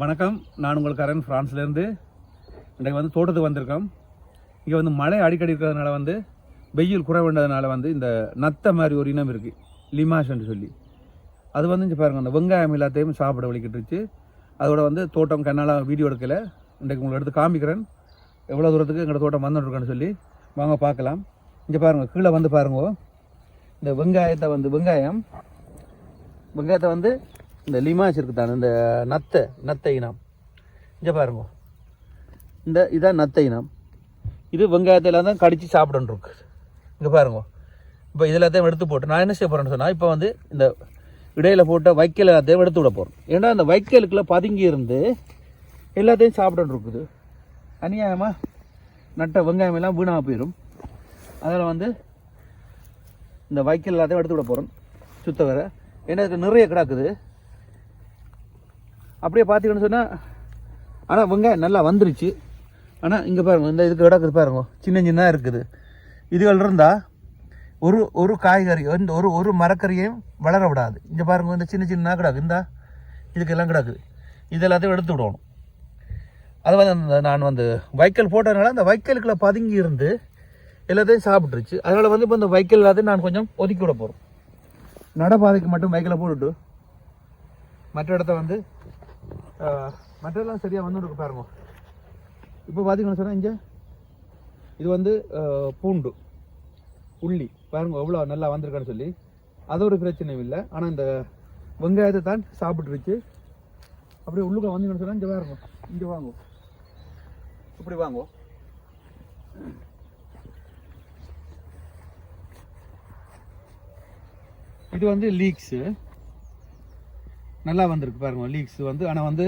வணக்கம், நான் உங்கள் கரண் ஃப்ரான்ஸ்லேருந்து. இன்றைக்கு வந்து தோட்டத்துக்கு வந்திருக்கோம். இங்கே வந்து மழை அடிக்கடி இருக்கிறதுனால வந்து வெயில் குறைவுன்றதுனால வந்து இந்த நத்தை மாதிரி ஒரு இனம் இருக்குது, லிமாஷ்ன்னு சொல்லி. அது வந்து இங்கே பாருங்கள், அந்த வெங்காயம் எல்லாத்தையும் சாப்பிட வலிக்கிட்டுருச்சு. அதோட வந்து தோட்டம் கண்ணால் வீடியோ எடுக்கலை. இன்றைக்கு உங்களுக்கு எடுத்து காமிக்கிறேன் எவ்வளோ தூரத்துக்கு எங்களோட தோட்டம் வந்துட்டுருக்கேன்னு சொல்லி. வாங்க பார்க்கலாம். இங்கே பாருங்கள், கீழே வந்து பாருங்க, இந்த வெங்காயத்தை வந்து இந்த லிமாஷ் இருக்குதானே, இந்த நத்தை இனம். இங்கே பாருங்க, இதான் நத்தை இனம். இது வெங்காயத்தை எல்லாம் தான் கடிச்சு சாப்பிடணுருக்கு. இங்கே பாருங்க, இப்போ இதில் எல்லாத்தையும் எடுத்து போட்டு நான் என்ன செய்ய போகிறேன்னு சொன்னால், இப்போ வந்து இந்த இடையில போட்ட வைக்கல் எல்லாத்தையும் எடுத்து விட போகிறோம். ஏன்னா அந்த வைக்கலுக்குள்ள பதுங்கி இருந்து எல்லாத்தையும் சாப்பிடணுருக்குது. அநியாயமாக நட்ட வெங்காயம் எல்லாம் வீணாக போயிடும். அதில் வந்து இந்த வைக்கல் எல்லாத்தையும் எடுத்து விட போகிறோம் சுத்த வர. ஏன்னா இதுக்கு நிறைய கிடக்குது. அப்படியே பார்த்தீங்கன்னு சொன்னால், ஆனால் வெங்காயம் நல்லா வந்துருச்சு. ஆனால் இங்கே பாருங்கள், இந்த இதுக்கு கிடக்குது பாருங்க, சின்ன சின்னதாக இருக்குது. இதுகள் இருந்தால் ஒரு காய்கறி வந்து ஒரு மரக்கறியையும் வளர விடாது. இங்கே பாருங்க, இந்த சின்ன சின்ன கிடக்கு, இதுக்கெல்லாம் கிடக்குது. இது எல்லாத்தையும் எடுத்து விடணும். அது வந்து நான் வந்து வைக்கல் போட்டதுனால அந்த வைக்கலுக்குள்ள பதுங்கி இருந்து எல்லாத்தையும் சாப்பிட்டுருச்சு. அதனால் வந்து இப்போ இந்த வைக்கல் எல்லாத்தையும் நான் கொஞ்சம் ஒதுக்கி விட போகிறோம். நடப்பாதைக்கு மட்டும் வைக்கலை போட்டுட்டு மற்ற இடத்த வந்து மற்றெல்லாம் சரியாக வந்துட்டு பாருங்க. இப்போ பார்த்தீங்கன்னு சொன்னால், இங்கே இது வந்து பூண்டு உள்ளி பாருங்க எவ்வளோ நல்லா வந்திருக்கான்னு சொல்லி. அது ஒரு பிரச்சனையும் இல்லை. ஆனால் இந்த வெங்காயத்தை தான் சாப்பிட்டுருச்சு. அப்படியே உள்ளுக்க வந்தீங்கன்னு சொன்னால், இங்கே பாருங்க, இங்கே வாங்க, இப்படி வாங்க. இது வந்து லீக்ஸு நல்லா வந்திருக்கு பாருங்க, லீக்ஸ் வந்து. ஆனால் வந்து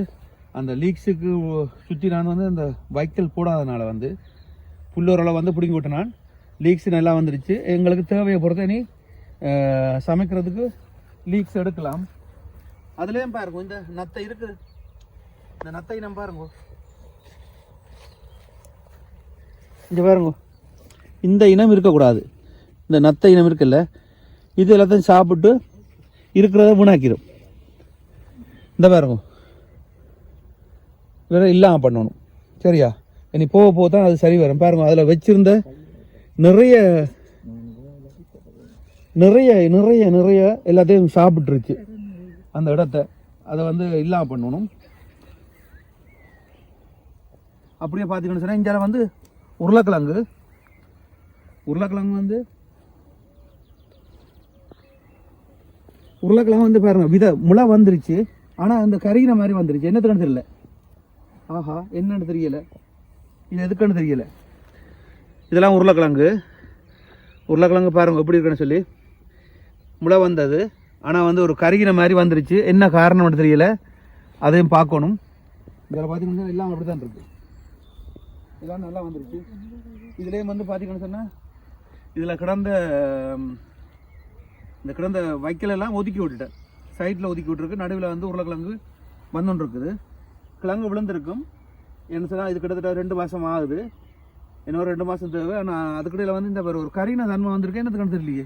அந்த லீக்ஸுக்கு சுற்றி நான் வந்து அந்த வைக்கல் போடாதனால வந்து புல்லோரெல்லாம் வந்து பிடிங்கி விட்டு நான் லீக்ஸ் நல்லா வந்துருச்சு. எங்களுக்கு தேவையை பொறுத்த இனி சமைக்கிறதுக்கு லீக்ஸ் எடுக்கலாம். அதுலேயும் பாருங்க, இந்த நத்தை இருக்குது. இந்த நத்தை நம்ம பாருங்க, இங்கே பாருங்க, இந்த இனம் இருக்கக்கூடாது. இந்த நத்தை இனம் இருக்குல்ல, இது எல்லாத்தையும் சாப்பிட்டு இருக்கிறத வீணாக்கிடும். இந்த பாருங்க, வேற இல்லாமல் பண்ணணும். சரியா? இனி போக போக தான் அது சரி வரும். பாருங்க, அதில் வச்சிருந்த நிறைய நிறைய நிறைய நிறைய எல்லாத்தையும் சாப்பிட்டுருச்சு அந்த இடத்த. அதை வந்து இல்லாமல் பண்ணணும். அப்படியே பார்த்தீங்கன்னு சொன்னால், இங்கே வந்து உருளைக்கிழங்கு வந்து பாருங்க, முளை வந்துருச்சு. ஆனால் அந்த கரிகிற மாதிரி வந்துருச்சு. என்னத்துக்குன்னு தெரியல. ஆஹா, என்னன்னு தெரியல, இது எதுக்குன்னு தெரியல. இதெல்லாம் உருளைக்கிழங்கு பாருங்க எப்படி இருக்குன்னு சொல்லி. முளை வந்தது, ஆனால் வந்து ஒரு கருகின மாதிரி வந்துருச்சு. என்ன காரணம்னு தெரியல, அதையும் பார்க்கணும். இதில் பார்த்தீங்கன்னா எல்லாம் அப்படி தான் இருக்குது. இதெல்லாம் நல்லா வந்துருச்சு. இதுலேயும் வந்து பார்த்தீங்கன்னு சொன்னால், இதில் கிடந்த வைக்கலெல்லாம் ஒதுக்கி விட்டுட்டேன். சைடில் ஒதுக்கி விட்டுருக்கு. நடுவில் வந்து உருளைக்கிழங்கு வந்துன்னு இருக்குது. கிழங்கு விழுந்திருக்கும். என்ன சொன்னால், இது கிட்டத்தட்ட 2 மாதம் ஆகுது. இன்னொரு 2 மாதம் தேவை. ஆனால் அதுக்கிடையில் வந்து இந்த ஒரு கரின தன்மை வந்திருக்கு. என்னத்துக்கு தெரியலையே,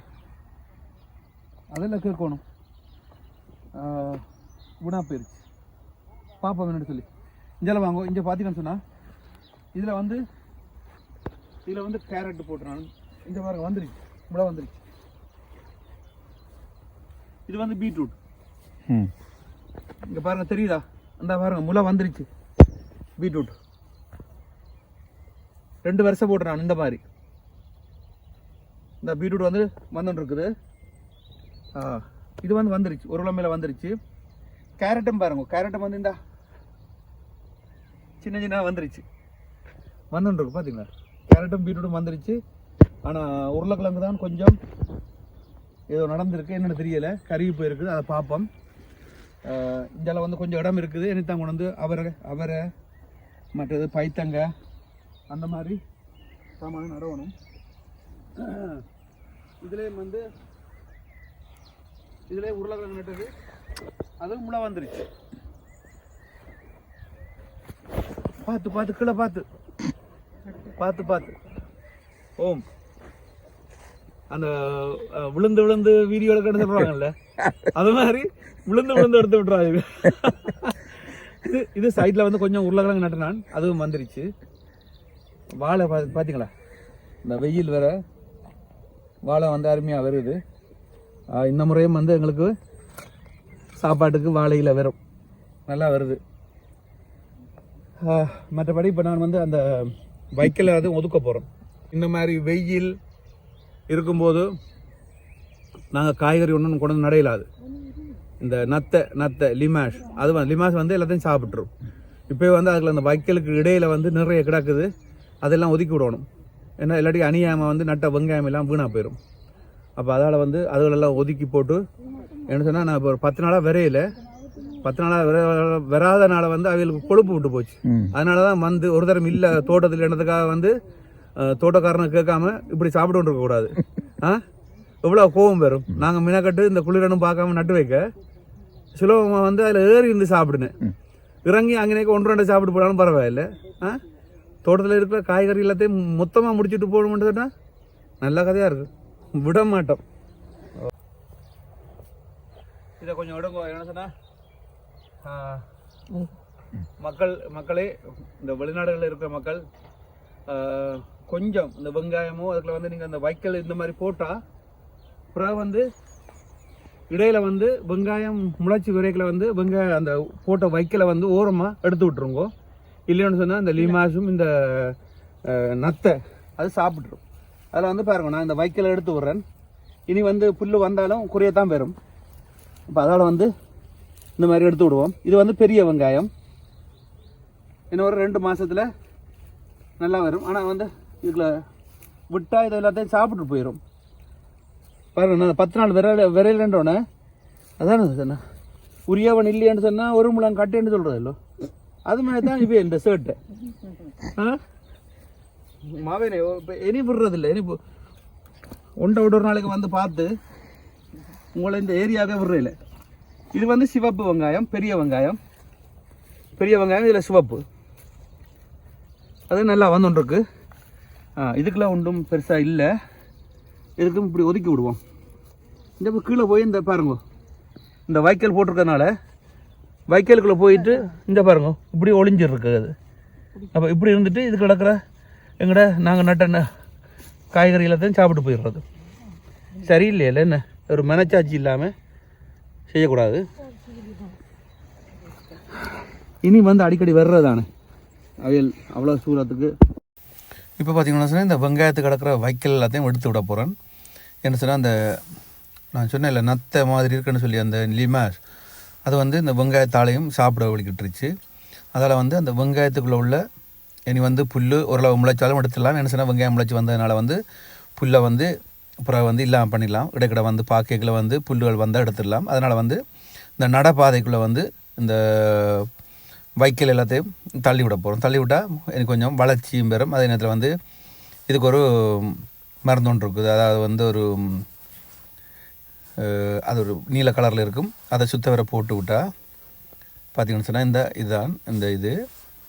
அதெல்லாம் கேட்கணும். வீணா போயிருச்சு. பாப்பா வேணும்னு சொல்லி இங்கே வாங்க. இங்கே பார்த்தீங்கன்னு சொன்னால், இதில் வந்து கேரட் போட்டுறான். இந்த பாருங்க வந்துருச்சு, முளை வந்துருச்சு. இது வந்து பீட்ரூட். இங்கே பாருங்க, தெரியுதா? அந்த பாருங்க, முளை வந்துருச்சு. பீட்ரூட் 2 வருஷம் போட்டுறான். இந்த மாதிரி இந்த பீட்ரூட் வந்து வந்துட்டு இருக்குது. இது வந்து வந்துருச்சு, ஒரு உலமையில வந்துருச்சு. கேரட்டும் பாருங்க, கேரட்டும் வந்து இந்த சின்ன சின்ன வந்துருச்சு, வந்துருக்கு. பார்த்தீங்களா? கேரட்டும் பீட்ரூட்டும் வந்துருச்சு. ஆனால் உருளைக்கிழங்கு தான் கொஞ்சம் ஏதோ நடந்திருக்கு. என்னென்னு தெரியலை, கருகி போயிருக்குது. அதை பார்ப்போம். இதில் வந்து கொஞ்சம் இடம் இருக்குது. என்னத்தான் கொண்டு வந்து அவரை மற்றது பைத்தங்க அந்த மாதிரி சாமான நடவணும். இதுலேயும் உருளைக்கிழங்கு நட்டது, அதுவும் முளை வந்துருச்சு. பார்த்து கீழே பார்த்து ஓம். அந்த விழுந்து வீடியோ எடுக்கணும்னு சொல்றாங்கல்ல, அது மாதிரி விழுந்து எடுத்து விட்டுறாங்க. இது சைடில் வந்து கொஞ்சம் உருளைக்கிழங்கு நட்டுனான், அதுவும் வந்துருச்சு. வாழை பார்த்தீங்களா, இந்த வெயில் வேற வாழை வந்து அருமையாக வருது. இந்த முறையும் வந்து எங்களுக்கு சாப்பாட்டுக்கு வாழையில் வரும், நல்லா வருது. மற்றபடி இப்போ நான் வந்து அந்த வைக்கல அது ஒதுக்க போகிறோம். இந்த மாதிரி வெயில் இருக்கும்போது நாங்கள் காய்கறி ஒன்றும் கொண்டு வந்து நடையிலாது. இந்த நத்தை லிமாஷ், அது லிமாஷ் வந்து எல்லாத்தையும் சாப்பிட்ரும். இப்போ வந்து அதில் அந்த வைக்கலுக்கு இடையில வந்து நிறைய கிடக்குது, அதெல்லாம் ஒதுக்கி விடணும். ஏன்னா இல்லாட்டி அணியாமல் வந்து நட்ட வெங்காயம் எல்லாம் வீணாக போயிடும். அப்போ அதால் வந்து அதுகளெல்லாம் ஒதுக்கி போட்டு என்ன சொன்னால், நான் இப்போ ஒரு 10 நாளாக விரையில 10 நாளாக வராதனால வந்து அவைகளுக்கு கொழுப்பு விட்டு போச்சு. அதனால தான் வந்து ஒரு தரம் இல்லை தோட்டத்தில் என்னதுக்காக வந்து தோட்டக்காரனை கேட்காம இப்படி சாப்பிட்டு இருக்கக்கூடாது. எவ்வளோ கோபம் வரும். நாங்கள் மினக்கட்டு இந்த குளிரனும் பார்க்காம நட்டு வைக்க சுலபமாக வந்து அதில் ஏறி இருந்து சாப்பிடுனேன். இறங்கி அங்கேனேக்கு 1-2 சாப்பிட்டு போனாலும் பரவாயில்லை. தோட்டத்தில் இருக்கிற காய்கறி எல்லாத்தையும் மொத்தமாக முடிச்சுட்டு போகணும்னு சொன்னால் நல்ல கதையாக இருக்கும், விட மாட்டோம். இதை கொஞ்சம் விடுங்க. என்ன சொன்னால், மக்களே, இந்த வெளிநாடுகளில் இருக்கிற மக்கள் கொஞ்சம் இந்த வெங்காயமோ அதுக்குள்ள வந்து நீங்கள் அந்த வைக்கல் இந்த மாதிரி போட்டால் அப்புறம் வந்து இடையில வந்து வெங்காயம் முளைச்சி விரைக்கில் வந்து வெங்காயம் அந்த போட்ட வைக்கலை வந்து ஓரமாக எடுத்து விட்டுருங்கோ. இல்லைன்னு சொன்னால் இந்த லிமாஸும் இந்த நத்தை அது சாப்பிட்ரும். அதில் வந்து பாருங்க, நான் இந்த வைக்கலை எடுத்து விட்றேன். இனி வந்து புல் வந்தாலும் குறையத்தான் வரும். இப்போ அதோட வந்து இந்த மாதிரி எடுத்து விடுவோம். இது வந்து பெரிய வெங்காயம், இன்னும் ஒரு 2 மாதத்தில் நல்லா வரும். ஆனால் வந்து இதுக்குள்ள விட்டால் இதை எல்லாத்தையும் சாப்பிட்டு போயிடும். பாருங்க, நான் 10 நாள் விரையிலன்றோன்னே அதானே சொன்னேன், உரியவன் இல்லையான்னு சொன்னால் ஒரு முழம் கட்டேன்னு சொல்கிறது இல்லை. அது மாதிரி தான் இப்போ இந்த ஷர்ட்டை மாவேனே இப்போ இனி விடுறதில்லை. இனி ஒன்றை விட ஒரு நாளைக்கு வந்து பார்த்து உங்களை இந்த ஏரியாவே விடுறதில்லை. இது வந்து சிவப்பு வெங்காயம், பெரிய வெங்காயம் இதில் சிவப்பு அது நல்லா வந்துருக்கு. இதுக்கெல்லாம் ஒன்றும் பெருசாக இல்லை, இதுக்கும் இப்படி ஒதுக்கி விடுவோம். இந்த கீழே போய் இந்த பாருங்க, இந்த வைக்கல் போட்டிருக்கனால வைக்கலுக்குள்ளே போயிட்டு இந்த பாருங்க இப்படி ஒளிஞ்சிருக்கு அது. அப்போ இப்படி இருந்துட்டு இது கிடக்கிற எங்கட நாங்கள் நட்ட காய்கறி எல்லாத்தையும் சாப்பிட்டு போயிடுறது சரியில்லையில. என்ன ஒரு மனச்சாட்சி இல்லாமல் செய்யக்கூடாது. இனி வந்து அடிக்கடி வர்றதானே அவையல் அவ்வளோ சூரத்துக்கு. இப்போ பார்த்தீங்கன்னா சொன்னால் இந்த வெங்காயத்துக்கு கிடக்கிற வைக்கல் எல்லாத்தையும் எடுத்து விட போகிறேன். என்ன சொன்னால், அந்த நான் சொன்னேன் இல்லை நத்தை மாதிரி இருக்குன்னு சொல்லி அந்த லிமாஷ், அது வந்து இந்த வெங்காயத்தாலையும் சாப்பிட வலிக்கிட்டுருச்சு. அதில் வந்து அந்த வெங்காயத்துக்குள்ளே உள்ள இனி வந்து புல் ஓரளவு முளைச்சாலும் எடுத்துடலாம். என்ன சொன்னால், வெங்காயம் முளைச்சி வந்ததுனால வந்து புல்லை வந்து அப்புறம் வந்து இல்லாமல் பண்ணிடலாம். இடைக்கிட வந்து பாக்கைக்குள்ளே வந்து புல்லுகள் வந்தால் எடுத்துடலாம். அதனால் வந்து இந்த நடப்பாதைக்குள்ளே வந்து இந்த வைக்கல் எல்லாத்தையும் தள்ளி விட போகிறோம். தள்ளி விட்டால் எனக்கு கொஞ்சம் வளர்ச்சியும் பெறும். அதே நேரத்தில் வந்து இதுக்கு ஒரு மருந்து ஒன்று இருக்குது, அதாவது வந்து ஒரு அது ஒரு நீல கலரில் இருக்கும். அதை சுத்தவரை போட்டு விட்டால் பார்த்தீங்கன்னு சொன்னால் இதுதான் இது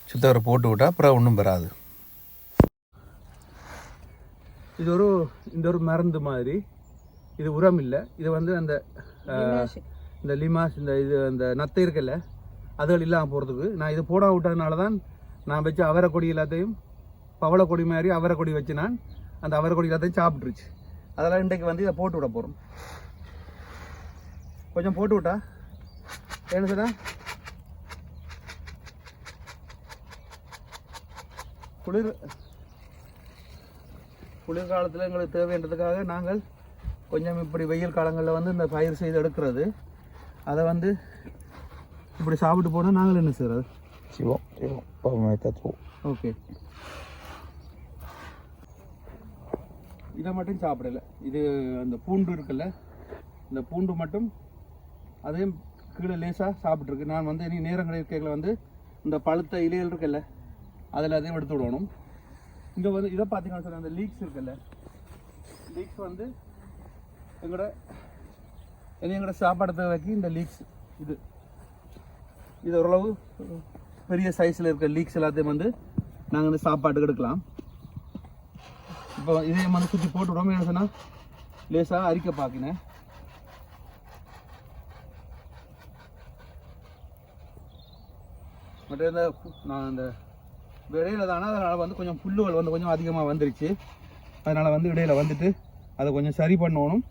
சுத்தவரை போட்டு விட்டால் அப்புறம் ஒன்றும் பெறாது. இது ஒரு மருந்து மாதிரி, இது உரம் இல்லை. இது வந்து இந்த லிமாஸ் அந்த நத்தை இருக்குல்ல, அதுகள் இல்லாமல் போகிறதுக்கு நான் இது போட விட்டதுனால தான் நான் வச்ச அவரை கொடி எல்லாத்தையும் பவளை கொடி மாதிரி அவரை கொடி வச்சு நான் அந்த அவரை கொடி எல்லாத்தையும் சாப்பிட்ருச்சு. அதெல்லாம் இன்றைக்கு வந்து இதை போட்டு விட போகிறோம். கொஞ்சம் போட்டு விட்டா என்ன சொன்னால், குளிர்காலத்தில் எங்களுக்கு தேவைன்றதுக்காக நாங்கள் கொஞ்சம் இப்படி வெயில் காலங்களில் வந்து இந்த பயிர் செய்து எடுக்கிறது. அதை வந்து இப்படி சாப்பிட்டு போனால் நாங்கள் என்ன செய்கிறது? ஓகே, இதை மட்டும் சாப்பிடலை. இது அந்த பூண்டு இருக்குல்ல, இந்த பூண்டு மட்டும் அதையும் கீழே லேசாக சாப்பிட்ருக்கு. நான் வந்து இனி நேரங்கள் இருக்கையில் வந்து இந்த பழுத்த இலைகள் இருக்குல்ல, அதில் அதையும் எடுத்து விடணும். இங்கே வந்து இதை பார்த்தீங்கன்னா சொன்ன அந்த லீக்ஸ் இருக்குல்ல, லீக்ஸ் வந்து எங்களோட சாப்பாடு தேவைக்கு இந்த லீக்ஸ் இது ஓரளவு பெரிய சைஸில் இருக்கிற லீக்ஸ் எல்லாத்தையும் வந்து நாங்கள் வந்து சாப்பாட்டுக்கு எடுக்கலாம். இப்போ இதையும் வந்து சுற்றி போட்டு விடாமல் என்ன சொன்னால் லேசாக அரிக்க பார்க்கினேன். மற்ற இந்த நான் இந்த இடையில தானே அதனால் வந்து கொஞ்சம் புல்லுகள் வந்து கொஞ்சம் அதிகமாக வந்துருச்சு. அதனால் வந்து இடையில வந்துட்டு அதை கொஞ்சம் சரி பண்ணணும்.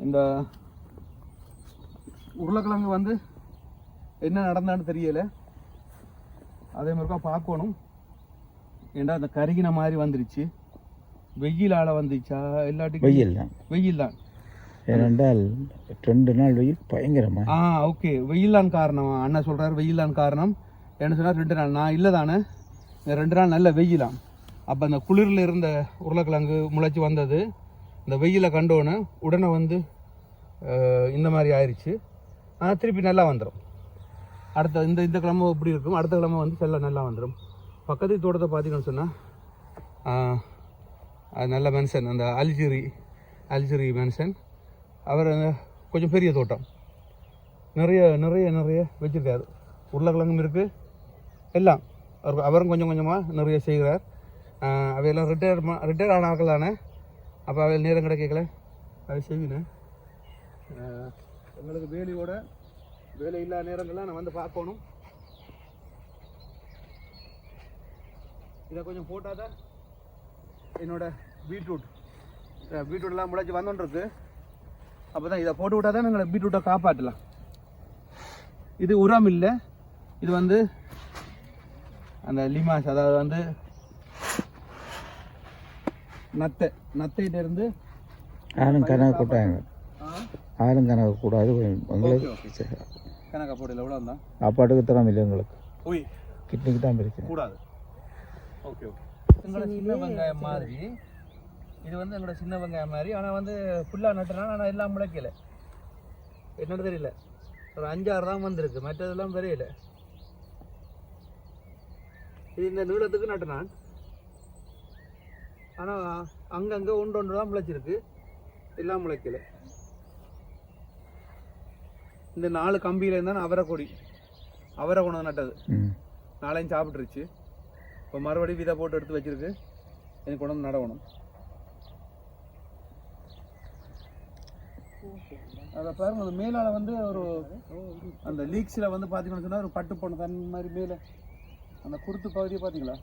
இந்த உருளைக்கிழங்கு வந்து என்ன நடந்தான்னு தெரியலை, அதே மாதிரிக்கா பார்க்கணும். ஏண்டா அந்த கருகின மாதிரி வந்துருச்சு. வெயிலால் வந்துச்சா இல்லாட்டி வெயில் தான். ஏனென்றால் 2 நாள் வெயில் பயங்கரமா. ஓகே, வெயில் தான் காரணம். அண்ணன் சொல்கிறார் வெயில் தான் காரணம். என்ன சொன்னால் 2 நாள் நான் இல்லை தானே, 2 நாள் நல்ல வெயிலாம். அப்போ அந்த குளிரில் இருந்த உருளைக்கிழங்கு முளைச்சி வந்தது இந்த வெயிலை கண்டோன்னு உடனே வந்து இந்த மாதிரி ஆயிடுச்சு. ஆனால் திருப்பி நல்லா வந்துடும். அடுத்த இந்த கிழமை இப்படி இருக்கும், அடுத்த கிழமை வந்து செல்ல நல்லா வந்துடும். பக்கத்து தோட்டத்தை பார்த்தீங்கன்னு சொன்னால் அது நல்ல மனுஷன், அந்த அல்ஜிரி மனுஷன். அவர் கொஞ்சம் பெரிய தோட்டம் நிறைய நிறைய நிறைய வச்சுருக்காரு. உருளைக்கிழங்கும் இருக்குது எல்லாம். அவரும் கொஞ்சம் கொஞ்சமாக நிறைய செய்கிறார். அவையெல்லாம் ரிட்டையர் ஆன ஆக்கள் தானே. அப்போ அவையில் நேரம் கிடைக்கல அதை செய்வினேன். எங்களுக்கு வேலை இல்லாத நேரங்கள்லாம் நான் வந்து பார்க்கணும். இதை கொஞ்சம் போட்டால் தான் என்னோட பீட்ரூட்லாம் முளைச்சி வந்துருக்கு. அப்போ தான் இதை போட்டு விட்டால் தான் எங்களை பீட்ரூட்டை காப்பாற்றலாம். இது உரம் இல்லை, இது வந்து அந்த லிமாஸ், அதாவது வந்து நத்தைகிட்ட இருந்து ஆளும் கணக்கு கூட்டாங்க. ஆளும் கணக்கு கூடாது உங்களுக்கு கணக்கா போடல. எவ்வளோ தான் சாப்பாட்டுக்கு தரம் இல்லை உங்களுக்கு, ஓய் கிட்னிக்கு தான் பிரச்சனை கூடாது. ஓகே எங்களோட சின்ன வெங்காயம் மாதிரி இது வந்து எங்களோட சின்ன வெங்காயம் மாதிரி. ஆனால் வந்து ஃபுல்லாக நட்டுனா ஆனால் எல்லாம் முளைக்கல. என்னன்னு தெரியல, ஒரு 5-6 தான் வந்திருக்கு, மற்றதெல்லாம் தெரியல. இது இந்த நீளத்துக்கு நட்டுனான். ஆனால் அங்கங்கே ஒன்று தான் முளைச்சிருக்கு, எல்லாம் முளைக்கல. இந்த 4 கம்பியில் இருந்தால் அவரை கொண்டு வந்து நட்டது 4 சாப்பிட்டுருச்சு. இப்போ மறுபடியும் விதை போட்டு எடுத்து வச்சிருக்கு, எனக்கு கொண்டு வந்து நடவணும். அதை பாருங்க, அந்த மேலால் வந்து ஒரு அந்த லீக்ஸில் வந்து பார்த்தீங்கன்னு சொன்னால் ஒரு பட்டு போன தண்ணி மாதிரி மேலே அந்த குருத்து பகுதியை பார்த்தீங்களா?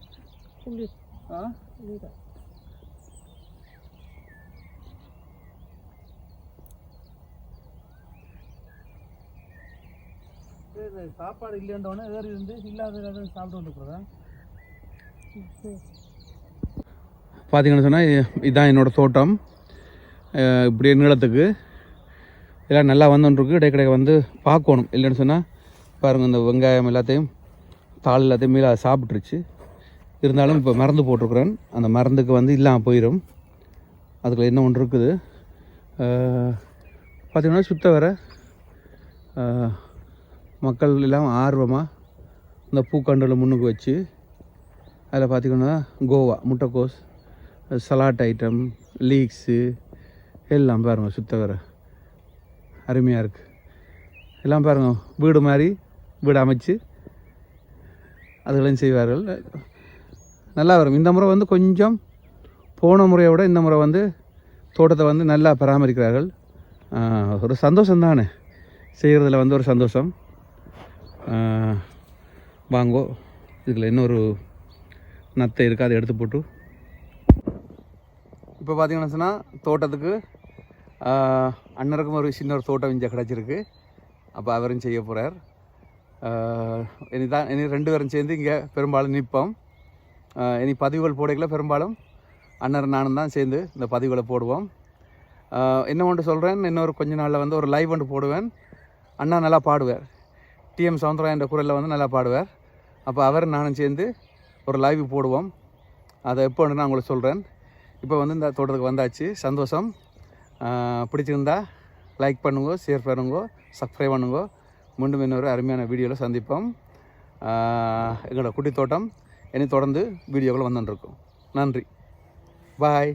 சாப்பாடு இல்லைன்றவொடனே வேறு இருந்து இல்லாத சாப்பிட்டு வந்துருக்குறேன். பார்த்தீங்கன்னு சொன்னால் இதுதான் என்னோடய தோட்டம். இப்படியே நீளத்துக்கு எல்லாம் நல்லா வந்துருக்கு. இடைக்கிடையே வந்து பார்க்கணும். இல்லைன்னு சொன்னால் பாருங்கள், இந்த வெங்காயம் எல்லாத்தையும் தாள் எல்லாத்தையும் மேலே சாப்பிட்ருச்சு. இருந்தாலும் இப்போ மருந்து போட்டிருக்குறேன், அந்த மருந்துக்கு வந்து இல்லாமல் போயிடும். அதுக்குள்ள என்ன ஒன்று இருக்குது பார்த்திங்கன்னா, சுத்த வர மக்கள் எல்லாம் ஆர்வமாக இந்த பூக்கண்டலை முன்னுக்கு வச்சு அதில் பார்த்திங்கன்னா கோவா, முட்டைக்கோஸ், சலாட் ஐட்டம், லீக்ஸு எல்லாம் பாருங்கள் சுத்த வர அருமையாக இருக்குது. எல்லாம் பாருங்கள், வீடு மாதிரி வீடு அமைச்சு அதுகளையும் செய்வார்கள். நல்லா வரும். இந்த முறை வந்து கொஞ்சம் போன முறையை விட இந்த முறை வந்து தோட்டத்தை வந்து நல்லா பராமரிக்கிறார்கள். ஒரு சந்தோஷம் தானே, செய்கிறதுல வந்து ஒரு சந்தோஷம். வாங்கோ, இதில் இன்னொரு நத்தை இருக்குது, அதை எடுத்து போட்டு இப்போ பார்த்தீங்கன்னா சொன்னால் தோட்டத்துக்கு அண்ணருக்கும் ஒரு சின்ன ஒரு தோட்டம் இங்கே கிடச்சிருக்கு. அப்போ அவரும் செய்ய போகிறார். இனி 2 பேரும் சேர்ந்து இங்கே பெரும்பாலும் நிற்போம். இனி பதிவுகள் போடைகளை பெரும்பாலும் அண்ணர் நானும் தான் சேர்ந்து இந்த பதிவுகளை போடுவோம். என்ன ஒன்று சொல்கிறேன், இன்னொரு கொஞ்ச நாளில் வந்து ஒரு லைவ் ஒன்று போடுவேன். அண்ணா நல்லா பாடுவார், டிஎம் சவுந்தரா என்ற குரலில் வந்து நல்லா பாடுவார். அப்போ அவர் நானும் சேர்ந்து ஒரு லைவ் போடுவோம். அதை எப்போன்னு நான் உங்களுக்கு சொல்கிறேன். இப்போ வந்து இந்த தோட்டத்துக்கு வந்தாச்சு, சந்தோஷம். பிடிச்சிருந்தா லைக் பண்ணுங்க, ஷேர் பண்ணுங்க, சப்ஸ்கிரைப் பண்ணுங்க. மீண்டும் இன்னொரு அருமையான வீடியோவில் சந்திப்போம். எங்களோட குட்டி தோட்டம் இனி தொடர்ந்து வீடியோக்கள் வந்துட்டுருக்கும். நன்றி, பாய்.